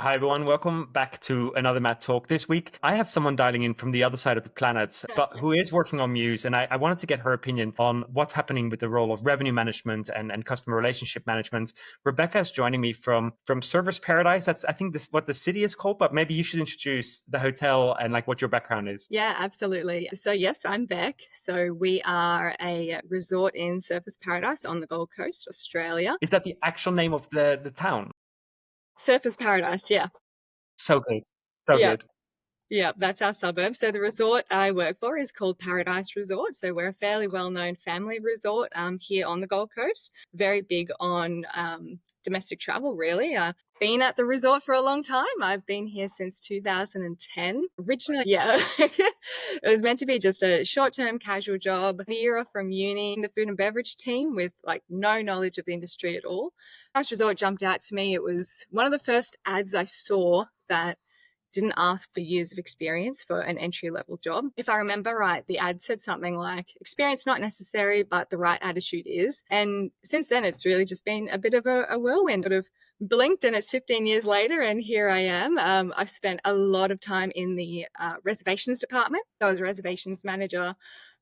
Hi, everyone. Welcome back to another Matt Talk. This week, I have someone dialing in from the other side of the planet, but who is working on Muse. And I wanted to get her opinion on what's happening with the role of revenue management and customer relationship management. Rebecca is joining me from Service Paradise. That's, I think, this what the city is called, but maybe you should introduce the hotel and like what your background is. Yeah, absolutely. So, yes, I'm Beck. So, we are a resort in Surfers Paradise on the Gold Coast, Australia. Is that the actual name of the town? Surfers Paradise, yeah. So good. So Yeah. good. Yeah, that's our suburb. So the resort I work for is called Paradise Resort. So we're a fairly well-known family resort here on the Gold Coast. Very big on domestic travel, really. Been at the resort for a long time. I've been here since 2010. Originally, yeah, it was meant to be just a short-term casual job. A year off from uni, in the food and beverage team with like no knowledge of the industry at all. Paradise Resort jumped out to me. It was one of the first ads I saw that didn't ask for years of experience for an entry level job. If I remember right, the ad said something like experience not necessary, but the right attitude is. And since then, it's really just been a bit of a whirlwind. Sort of blinked and it's 15 years later and here I am. I've spent a lot of time in the reservations department. So I was a reservations manager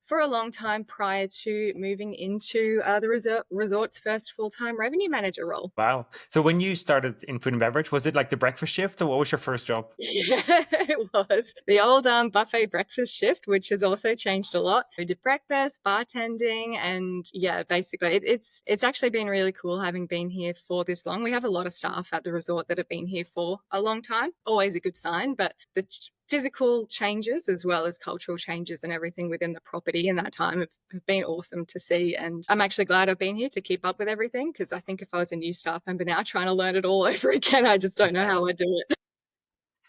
for a long time prior to moving into the resort's first full-time revenue manager role. Wow. So when you started in food and beverage, was it like the breakfast shift or what was your first job? Yeah, it was the old buffet breakfast shift, which has also changed a lot. We did breakfast, bartending, and yeah, basically it's actually been really cool having been here for this long. We have a lot of staff at the resort that have been here for a long time, always a good sign, but the physical changes as well as cultural changes and everything within the property in that time have been awesome to see. And I'm actually glad I've been here to keep up with everything because I think if I was a new staff member now trying to learn it all over again, I just don't know how I'd do it.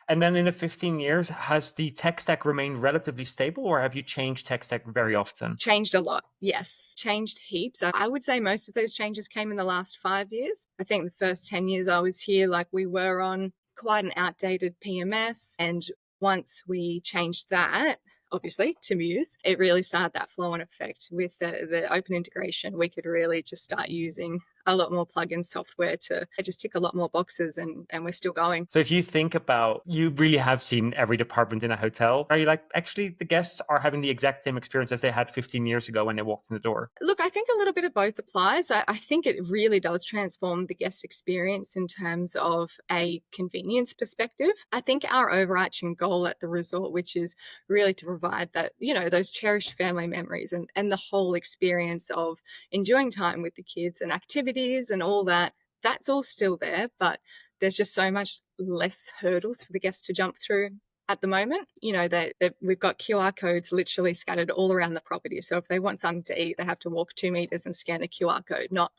And then in the 15 years, has the tech stack remained relatively stable or have you changed tech stack very often? Changed a lot. Yes, changed heaps. I would say most of those changes came in the last 5 years. I think the first 10 years I was here, like we were on quite an outdated PMS. And once we changed that, obviously to Muse, it really started that flow on effect with the open integration. We could really just start using a lot more plugin software to just tick a lot more boxes and we're still going. So if you think about, you really have seen every department in a hotel. Are you like, actually, the guests are having the exact same experience as they had 15 years ago when they walked in the door? Look, I think a little bit of both applies. I think it really does transform the guest experience in terms of a convenience perspective. I think our overarching goal at the resort, which is really to provide that, those cherished family memories and the whole experience of enjoying time with the kids and activities and all that, that's all still there, but there's just so much less hurdles for the guests to jump through at the moment. We've got QR codes literally scattered all around the property. So if they want something to eat, they have to walk 2 meters and scan the QR code, not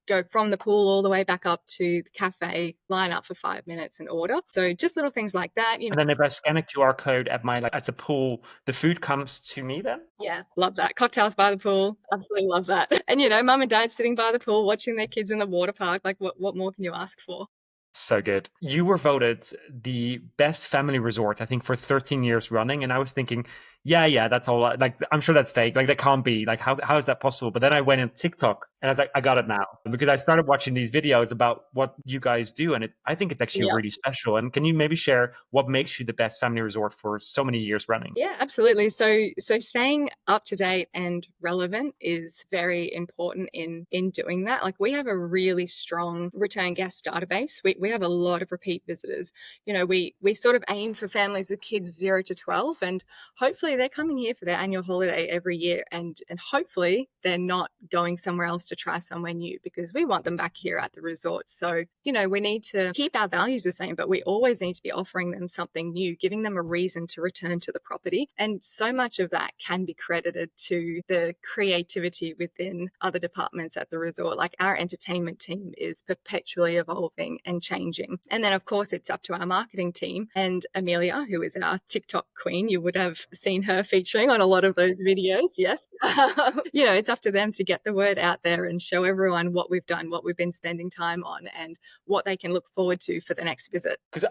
go from the pool all the way back up to the cafe, line up for 5 minutes and order. So just little things like that. And then if I scan a QR code at at the pool, the food comes to me then? Yeah, love that. Cocktails by the pool. Absolutely love that. And, mum and dad sitting by the pool, watching their kids in the water park. Like what more can you ask for? So good. You were voted the best family resort, I think, for 13 years running. And I was thinking, yeah, that's all. Like, I'm sure that's fake. Like, that can't be. Like, how is that possible? But then I went on TikTok and I was like, I got it now. Because I started watching these videos about what you guys do. And I think it's actually Yeah. really special. And can you maybe share what makes you the best family resort for so many years running? Yeah, absolutely. So staying up to date and relevant is very important in doing that. Like we have a really strong return guest database. We have a lot of repeat visitors. We sort of aim for families with kids 0 to 12, and hopefully they're coming here for their annual holiday every year, and hopefully they're not going somewhere else to try somewhere new because we want them back here at the resort. So we need to keep our values the same, but we always need to be offering them something new, giving them a reason to return to the property. And so much of that can be credited to the creativity within other departments at the resort. Like our entertainment team is perpetually evolving and changing. And then, of course, it's up to our marketing team and Amelia, who is our TikTok queen. You would have seen her featuring on a lot of those videos. Yes. It's up to them to get the word out there and show everyone what we've done, what we've been spending time on, and what they can look forward to for the next visit. Because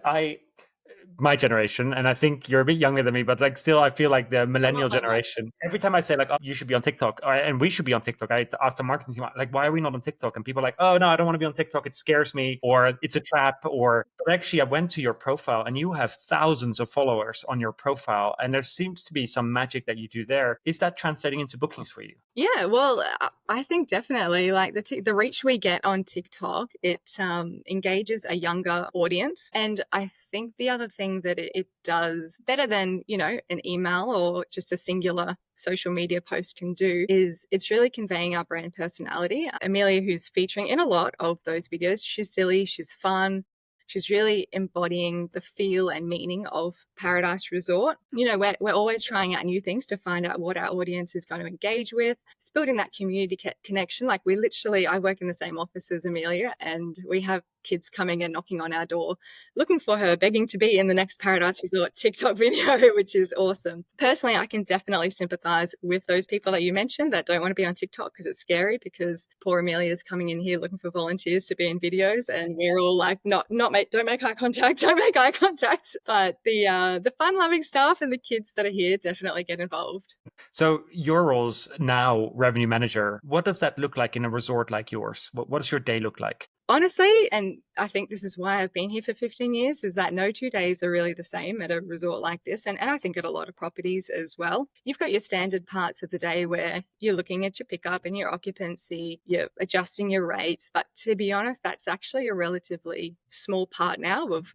my generation, and I think you're a bit younger than me, but like still I feel like the A lot millennial like that. generation, every time I say like, oh, you should be on TikTok, and we should be on TikTok, I asked the marketing team like, why are we not on TikTok? And people are like, oh no, I don't want to be on TikTok, it scares me, or it's a trap. Or but actually I went to your profile and you have thousands of followers on your profile, and there seems to be some magic that you do there. Is that translating into bookings for you? Yeah, well, I think definitely like the reach we get on TikTok, it engages a younger audience, and I think the other thing that it does better than an email or just a singular social media post can do is it's really conveying our brand personality. Amelia, who's featuring in a lot of those videos, she's silly, she's fun. She's really embodying the feel and meaning of Paradise Resort. We're always trying out new things to find out what our audience is going to engage with. It's building that community connection. Like I work in the same office as Amelia, and we have kids coming and knocking on our door looking for her, begging to be in the next Paradise Resort TikTok video, which is awesome. Personally, I can definitely sympathize with those people that you mentioned that don't want to be on TikTok because it's scary, because poor Amelia is coming in here looking for volunteers to be in videos, and we're all like, don't make eye contact, don't make eye contact. But the fun loving staff and the kids that are here definitely get involved. So your role's now revenue manager. What does that look like in a resort like yours? What does your day look like? Honestly, and I think this is why I've been here for 15 years, is that no 2 days are really the same at a resort like this. And I think at a lot of properties as well. You've got your standard parts of the day where you're looking at your pickup and your occupancy, you're adjusting your rates. But to be honest, that's actually a relatively small part now of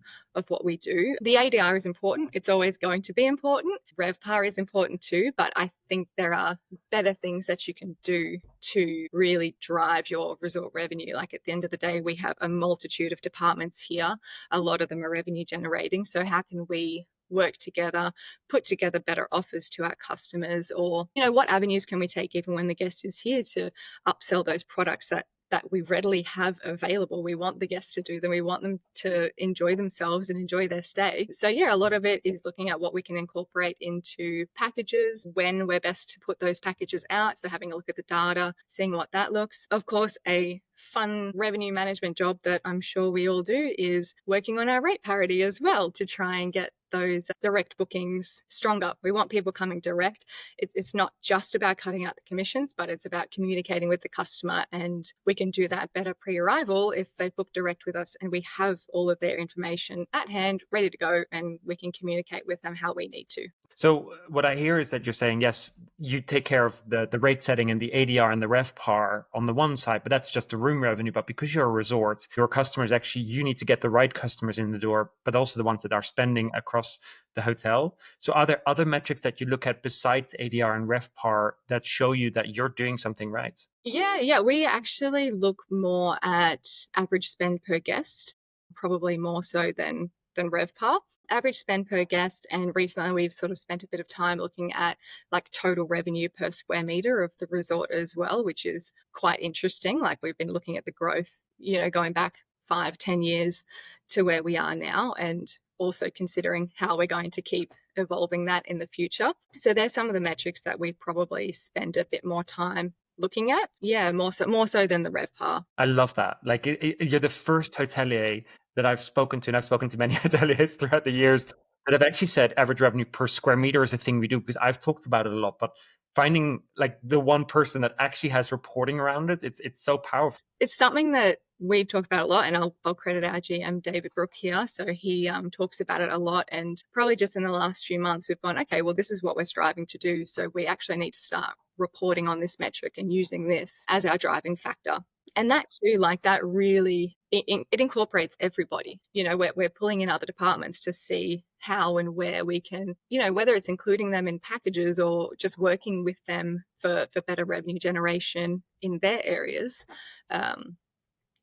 what we do. The ADR is important. It's always going to be important. RevPAR is important too, but I think there are better things that you can do to really drive your resort revenue. Like at the end of the day, we have a multitude of departments here. A lot of them are revenue generating. So how can we work together, put together better offers to our customers, or what avenues can we take even when the guest is here to upsell those products that we readily have available. We want the guests to do them. We want them to enjoy themselves and enjoy their stay. So yeah, a lot of it is looking at what we can incorporate into packages, when we're best to put those packages out. So having a look at the data, seeing what that looks. Of course, a fun revenue management job that I'm sure we all do is working on our rate parity as well, to try and get those direct bookings stronger. We want people coming direct. It's not just about cutting out the commissions, but it's about communicating with the customer, and we can do that better pre-arrival if they book direct with us and we have all of their information at hand, ready to go, and we can communicate with them how we need to. So what I hear is that you're saying, yes, you take care of the rate setting and the ADR and the RevPAR on the one side, but that's just the room revenue. But because you're a resort, your customers actually, you need to get the right customers in the door, but also the ones that are spending across the hotel. So are there other metrics that you look at besides ADR and RevPAR that show you that you're doing something right? Yeah. We actually look more at average spend per guest, probably more so than RevPAR. Average spend per guest, and recently we've sort of spent a bit of time looking at like total revenue per square meter of the resort as well, which is quite interesting. Like we've been looking at the growth, going back 5-10 years to where we are now, and also considering how we're going to keep evolving that in the future. So there's some of the metrics that we probably spend a bit more time looking at. Yeah, more so than the RevPAR. I love that. Like you're the first hotelier that I've spoken to, and I've spoken to many hoteliers throughout the years that have actually said average revenue per square meter is a thing we do, because I've talked about it a lot, but finding like the one person that actually has reporting around it, it's so powerful. It's something that we've talked about a lot, and I'll credit our GM David Brook here. So he talks about it a lot, and probably just in the last few months we've gone, okay, well, this is what we're striving to do, so we actually need to start reporting on this metric and using this as our driving factor. And that too, like that really, it incorporates everybody. We're pulling in other departments to see how and where we can, whether it's including them in packages or just working with them for better revenue generation in their areas.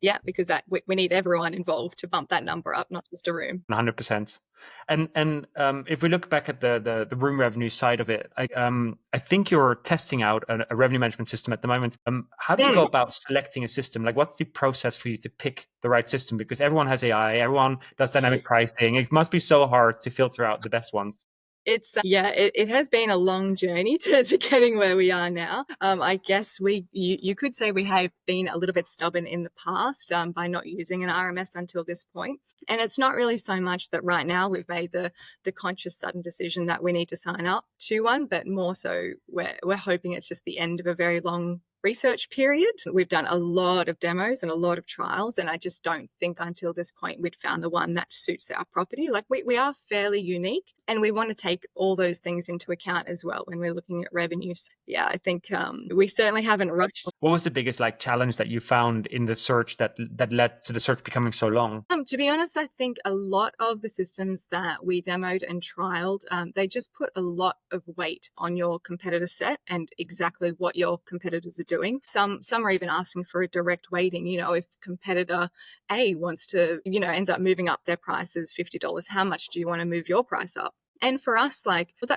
Yeah, because that we need everyone involved to bump that number up, not just a room. 100%. And if we look back at the room revenue side of it, I think you're testing out a revenue management system at the moment. How do you go about selecting a system? Like, what's the process for you to pick the right system? Because everyone has AI, everyone does dynamic pricing. It must be so hard to filter out the best ones. It has been a long journey to getting where we are now. I guess you could say we have been a little bit stubborn in the past by not using an RMS until this point. And it's not really so much that right now we've made the conscious sudden decision that we need to sign up to one, but more so we're hoping it's just the end of a very long research period. We've done a lot of demos and a lot of trials, and I just don't think until this point we'd found the one that suits our property. Like we are fairly unique, and we want to take all those things into account as well when we're looking at revenues. Yeah, I think we certainly haven't rushed. What was the biggest challenge that you found in the search that led to the search becoming so long? To be honest, I think a lot of the systems that we demoed and trialed, they just put a lot of weight on your competitor set and exactly what your competitors are doing. Some are even asking for a direct weighting. If competitor A wants to, ends up moving up their prices $50, how much do you want to move your price up? And for us,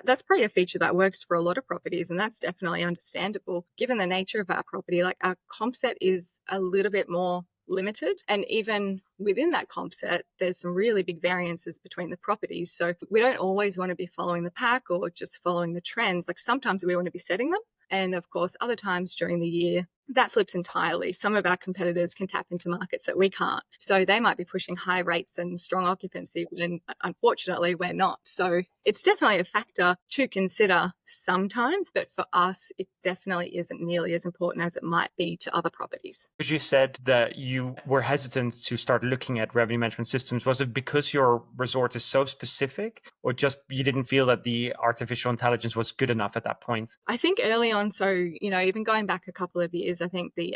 that's probably a feature that works for a lot of properties, and that's definitely understandable. Given the nature of our property, our comp set is a little bit more limited. And even within that comp set, there's some really big variances between the properties. So we don't always want to be following the pack or just following the trends. Sometimes we want to be setting them. And of course, other times during the year, that flips entirely. Some of our competitors can tap into markets that we can't. So they might be pushing high rates and strong occupancy when unfortunately we're not. So it's definitely a factor to consider sometimes, but for us, it definitely isn't nearly as important as it might be to other properties. Because you said that you were hesitant to start looking at revenue management systems. Was it because your resort is so specific, or just you didn't feel that the artificial intelligence was good enough at that point? I think early on, so, even going back a couple of years, I think the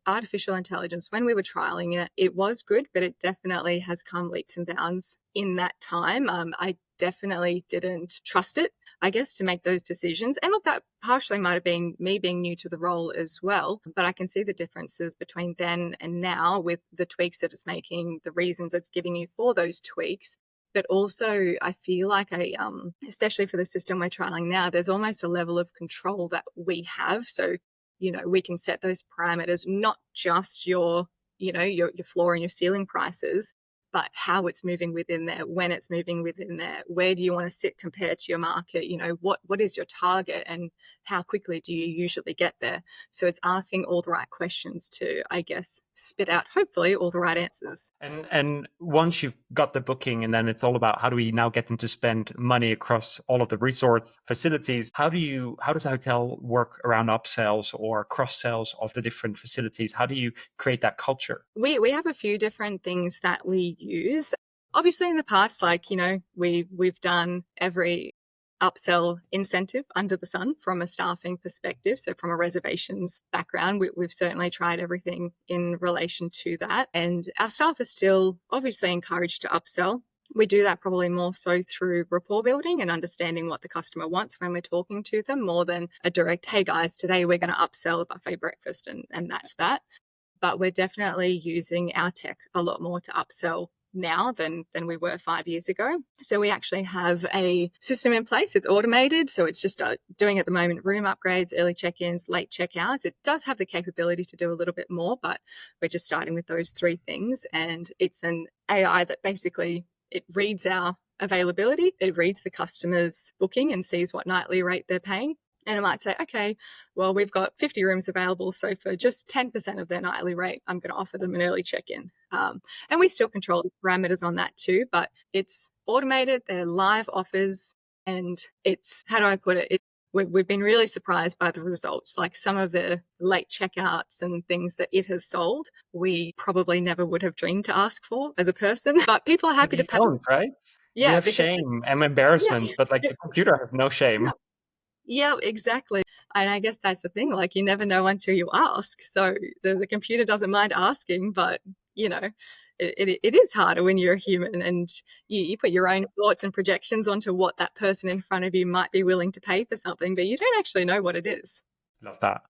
artificial intelligence, when we were trialing it, it was good, but it definitely has come leaps and bounds in that time. I definitely didn't trust it, I guess, to make those decisions. And look, that partially might have been me being new to the role as well. But I can see the differences between then and now with the tweaks that it's making, the reasons it's giving you for those tweaks. But also, I feel like especially for the system we're trialing now, there's almost a level of control that we have. So, we can set those parameters, not just your floor and your ceiling prices, but how it's moving within there, when it's moving within there, where do you want to sit compared to your market? What is your target and how quickly do you usually get there? So it's asking all the right questions to, I guess, spit out, hopefully, all the right answers. And once you've got the booking, and then it's all about how do we now get them to spend money across all of the resorts facilities? How does a hotel work around upsells or cross sells of the different facilities? How do you create that culture? We have a few different things that we use. Obviously, in the past, we've done every upsell incentive under the sun from a staffing perspective. So from a reservations background, we've certainly tried everything in relation to that. And our staff is still obviously encouraged to upsell. We do that probably more so through rapport building and understanding what the customer wants when we're talking to them, more than a direct, hey guys, today we're going to upsell a buffet breakfast and that's that. But we're definitely using our tech a lot more to upsell now than we were 5 years ago. So we actually have a system in place. It's automated. So it's just doing at the moment room upgrades, early check-ins, late check-outs. It does have the capability to do a little bit more, but we're just starting with those three things. And it's an AI that basically it reads our availability. It reads the customer's booking and sees what nightly rate they're paying. And it might say, okay, well, we've got 50 rooms available. So for just 10% of their nightly rate, I'm going to offer them an early check-in. And we still control the parameters on that too, but it's automated. They're live offers. And it's, how do I put it? We've been really surprised by the results. Like some of the late checkouts and things that it has sold, we probably never would have dreamed to ask for as a person, but people are happy to You pay. don't, right? We Yeah, have because shame and embarrassment, but the computer has no shame. yeah, exactly. And I guess that's the thing. You never know until you ask. So the computer doesn't mind asking, but it is harder when you're a human and you put your own thoughts and projections onto what that person in front of you might be willing to pay for something, but you don't actually know what it is. Love that.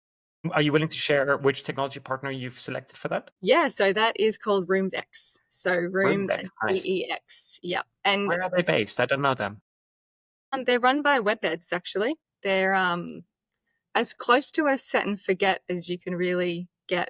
Are you willing to share which technology partner you've selected for that? Yeah, so that is called RoomDex. So Room Roomdex, nice. DEX. Yep. And Where are they based? I don't know them. they're run by WebBeds actually. They're as close to a set and forget as you can really get.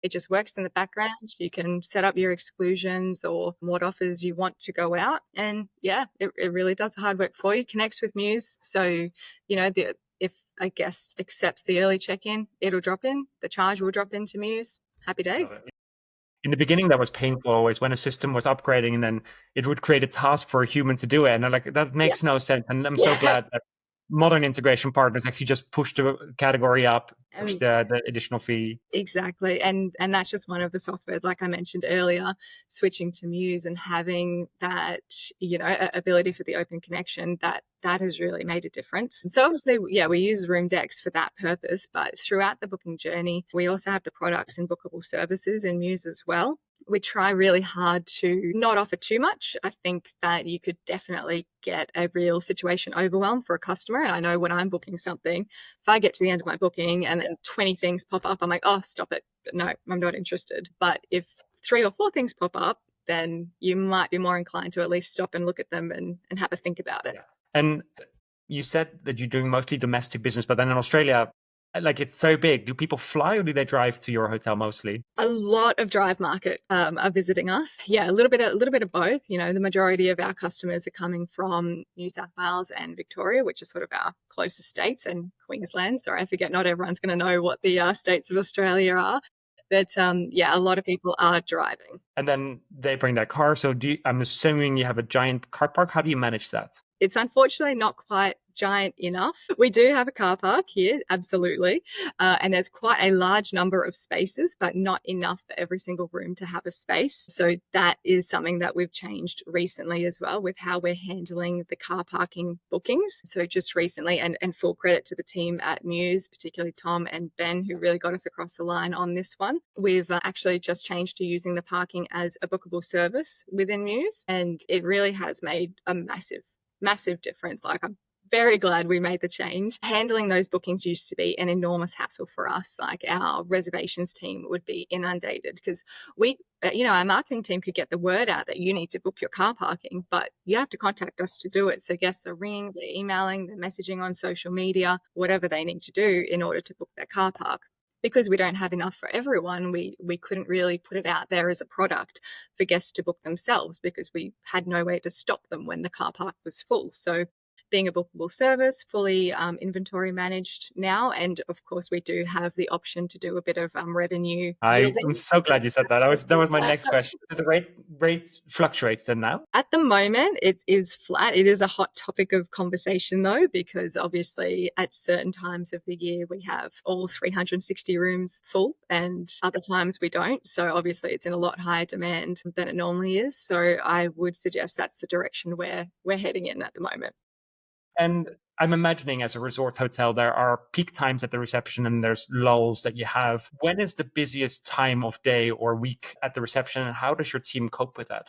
It just works in the background. You can set up your exclusions or what offers you want to go out. And yeah, it really does the hard work for you. Connects with Muse. So, if a guest accepts the early check-in, it'll drop in. The charge will drop into Muse. Happy days. In the beginning, that was painful always when a system was upgrading and then it would create a task for a human to do it. And I'm like, that Yeah. makes no sense. And I'm so Yeah. glad that modern integration partners actually just push the category up, push And the additional fee. exactly. And that's just one of the softwares, like I mentioned earlier, switching to Muse and having that, ability for the open connection, that has really made a difference. So obviously, yeah, we use Roomdex for that purpose, but throughout the booking journey, we also have the products and bookable services in Muse as well. We try really hard to not offer too much. I think that you could definitely get a real situation overwhelm for a customer. And I know when I'm booking something, if I get to the end of my booking and then 20 things pop up, I'm like, oh, stop it. No, I'm not interested. But if 3 or 4 things pop up, then you might be more inclined to at least stop and look at them and have a think about it. Yeah. And you said that you're doing mostly domestic business, but then in Australia, like it's so big. Do people fly or do they drive to your hotel mostly? A lot of drive market are visiting us. Yeah, a little bit of both. The majority of our customers are coming from New South Wales and Victoria, which are sort of our closest states, and Queensland. Sorry, I forget not everyone's going to know what the states of Australia are. But yeah, a lot of people are driving. And then they bring their car. So I'm assuming you have a giant car park. How do you manage that? It's unfortunately not quite giant enough. We do have a car park here, absolutely. And there's quite a large number of spaces, but not enough for every single room to have a space. So that is something that we've changed recently as well with how we're handling the car parking bookings. So just recently, and full credit to the team at Muse, particularly Tom and Ben, who really got us across the line on this one. We've actually just changed to using the parking as a bookable service within Muse. And it really has made a massive difference. Like, I'm very glad we made the change. Handling those bookings used to be an enormous hassle for us. Like, our reservations team would be inundated because our marketing team could get the word out that you need to book your car parking, but you have to contact us to do it. So guests are ringing, they're emailing, they're messaging on social media, whatever they need to do in order to book their car park. Because we don't have enough for everyone, we couldn't really put it out there as a product for guests to book themselves because we had no way to stop them when the car park was full. So being a bookable service, fully inventory managed now. And of course, we do have the option to do a bit of revenue I'm yielding. so glad you said that. That was my next question. Do the rates fluctuates then now? At the moment, it is flat. It is a hot topic of conversation, though, because obviously at certain times of the year, we have all 360 rooms full and other times we don't. So obviously it's in a lot higher demand than it normally is. So I would suggest that's the direction we're heading in at the moment. And I'm imagining as a resort hotel, there are peak times at the reception and there's lulls that you have. When is the busiest time of day or week at the reception? And how does your team cope with that?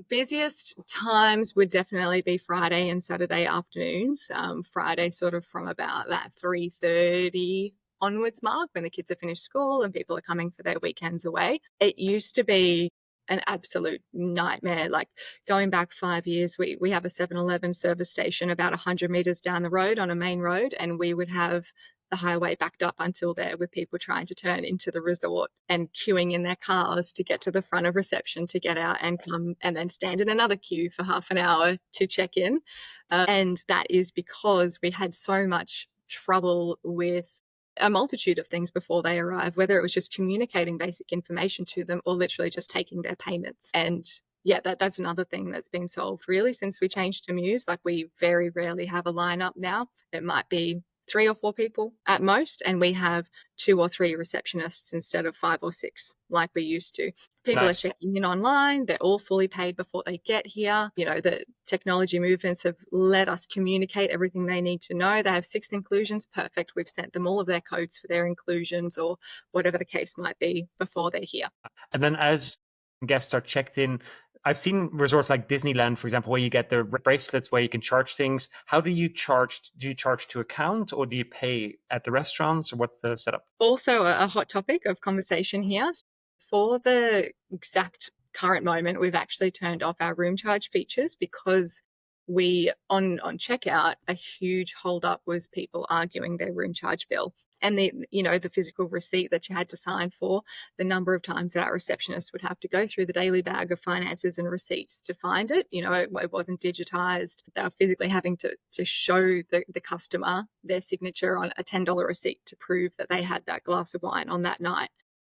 Busiest times would definitely be Friday and Saturday afternoons. Friday sort of from about that 3:30 onwards mark when the kids have finished school and people are coming for their weekends away. It used to be an absolute nightmare. Like, going back 5 years, we have a 7-Eleven service station about 100 meters down the road on a main road, and we would have the highway backed up until there with people trying to turn into the resort and queuing in their cars to get to the front of reception to get out and come and then stand in another queue for half an hour to check in. And that is because we had so much trouble with a multitude of things before they arrive, whether it was just communicating basic information to them or literally just taking their payments. And yeah, that's another thing that's been solved really since we changed to Muse. Like, we very rarely have a lineup now. It might be 3 or 4 people at most, and we have 2 or 3 receptionists instead of 5 or 6 like we used to. People are Nice. checking in online. They're all fully paid before they get here. The technology movements have let us communicate everything they need to know. They have 6 inclusions. Perfect. We've sent them all of their codes for their inclusions or whatever the case might be before they're here. And then as guests are checked in, I've seen resorts like Disneyland, for example, where you get the bracelets where you can charge things. How do you charge? Do you charge to account or do you pay at the restaurants, or what's the setup? Also a hot topic of conversation here. For the exact current moment, we've actually turned off our room charge features because we on checkout, a huge holdup was people arguing their room charge bill and the physical receipt that you had to sign for, the number of times that our receptionist would have to go through the daily bag of finances and receipts to find it. It wasn't digitized. They were physically having to show the customer their signature on a $10 receipt to prove that they had that glass of wine on that night.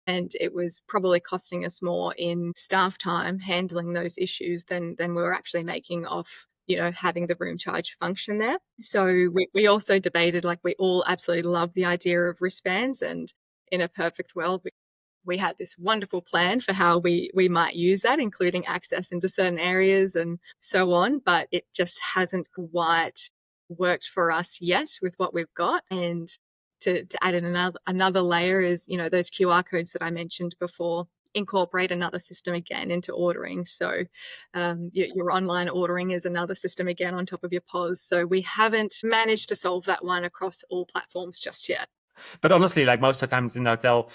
And it was probably costing us more in staff time handling those issues than we were actually making off having the room charge function there. So we also debated, like, we all absolutely love the idea of wristbands, and in a perfect world, we had this wonderful plan for how we might use that, including access into certain areas and so on, but it just hasn't quite worked for us yet with what we've got. And to add in another layer is, those QR codes that I mentioned before incorporate another system again into ordering. So your online ordering is another system again on top of your POS. So we haven't managed to solve that one across all platforms just yet. But honestly, like most of the times in the hotel,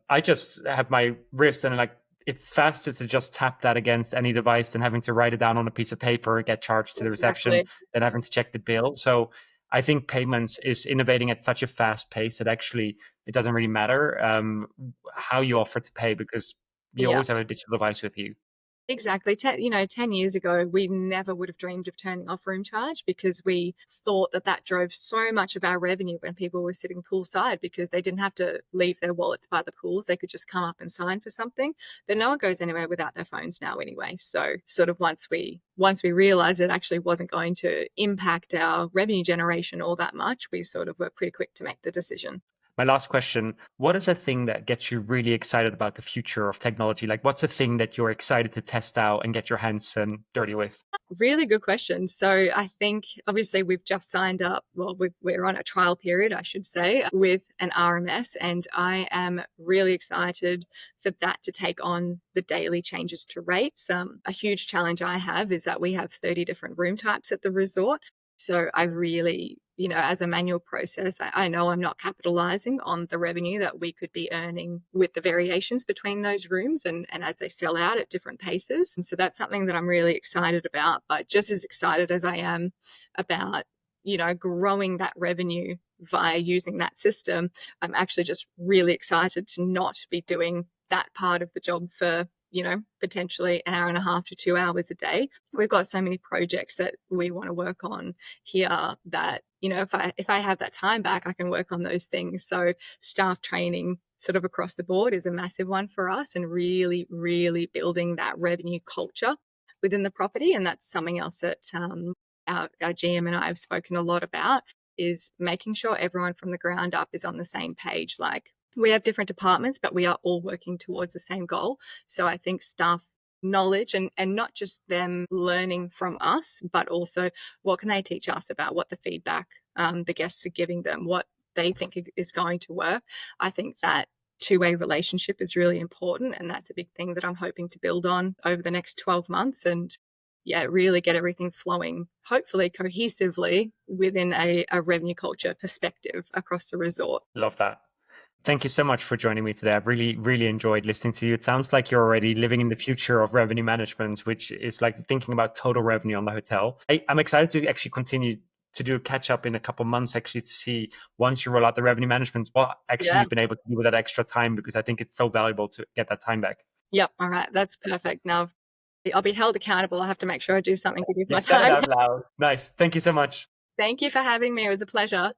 I just have my wrist and like it's faster to just tap that against any device than having to write it down on a piece of paper, get charged to the reception, Exactly. then having to check the bill. So I think payments is innovating at such a fast pace that actually it doesn't really matter how you offer to pay because you Yeah. always have a digital device with you. Exactly. 10 years ago, we never would have dreamed of turning off room charge because we thought that drove so much of our revenue when people were sitting poolside because they didn't have to leave their wallets by the pools. They could just come up and sign for something. But no one goes anywhere without their phones now anyway. So sort of once we realized it actually wasn't going to impact our revenue generation all that much, we sort of were pretty quick to make the decision. My last question, what is a thing that gets you really excited about the future of technology? Like what's a thing that you're excited to test out and get your hands dirty with? Really good question. So I think obviously we've just signed up. Well, we're on a trial period, I should say, with an RMS, and I am really excited for that to take on the daily changes to rates. A huge challenge I have is that we have 30 different room types at the resort. So I really, as a manual process, I know I'm not capitalizing on the revenue that we could be earning with the variations between those rooms and as they sell out at different paces. And so that's something that I'm really excited about, but just as excited as I am about, growing that revenue via using that system, I'm actually just really excited to not be doing that part of the job for potentially an hour and a half to 2 hours a day. We've got so many projects that we want to work on here that, if I have that time back, I can work on those things. So staff training sort of across the board is a massive one for us, and really, really building that revenue culture within the property. And that's something else that our GM and I have spoken a lot about, is making sure everyone from the ground up is on the same page. Like, we have different departments, but we are all working towards the same goal. So I think staff knowledge and not just them learning from us, but also what can they teach us about what the feedback the guests are giving them, what they think is going to work. I think that two-way relationship is really important, and that's a big thing that I'm hoping to build on over the next 12 months and really get everything flowing, hopefully cohesively within a revenue culture perspective across the resort. Love that. Thank you so much for joining me today. I've really, really enjoyed listening to you. It sounds like you're already living in the future of revenue management, which is like thinking about total revenue on the hotel. I'm excited to actually continue to do a catch up in a couple months, actually, to see once you roll out the revenue management, what actually Yeah. you've been able to do with that extra time, because I think it's so valuable to get that time back. Yep. All right. That's perfect. Now I'll be held accountable. I have to make sure I do something good with You my said it time. out loud. Nice. Thank you so much. Thank you for having me. It was a pleasure.